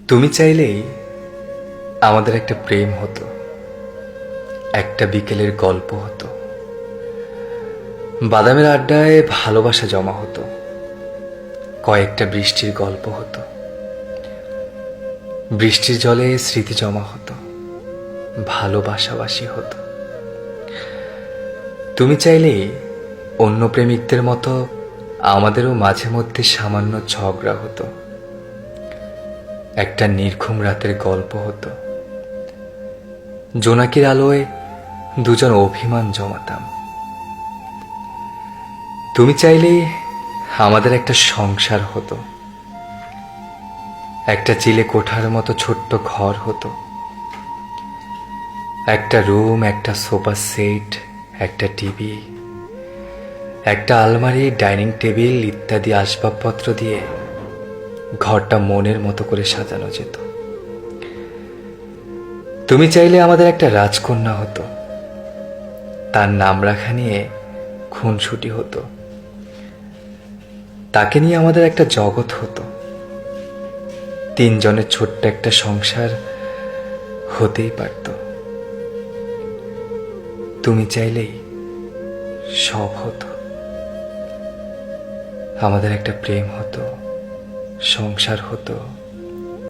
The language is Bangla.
তুমি চাইলেই আমাদের একটা প্রেম হতো, একটা বিকেলের গল্প হতো, বাদামের আড্ডায় ভালোবাসা জমা হতো, কয়েকটা বৃষ্টির গল্প হতো, বৃষ্টির জলে স্মৃতি জমা হতো, ভালোবাসাবাসি হতো। তুমি চাইলেই অন্য প্রেমিকদের মতো আমাদেরও মাঝে মধ্যে সামান্য ঝগড়া হতো, একটা নির্ঘুম রাতের গল্প হতো, জোনাকির আলোয় দুজন অভিমান জমাতাম। তুমি চাইলেই আমাদের একটা সংসার হতো, একটা চিলে কোঠার মতো ছোট্ট ঘর হতো, একটা রুম, একটা সোফা সেট, একটা টিভি, একটা আলমারি, ডাইনিং টেবিল ইত্যাদি আসবাবপত্র দিয়ে ঘরটা মনের মতো করে সাজানো যেত। তুমি চাইলে আমাদের একটা রাজকন্যা হতো, তার নাম রাখা নিয়ে খুনসুটি হতো, তাকে নিয়ে আমাদের একটা জগৎ হতো, তিনজনের ছোট্ট একটা সংসার হতেই পারত। তুমি চাইলেই সব হতো, আমাদের একটা প্রেম হতো, সংসার হতো,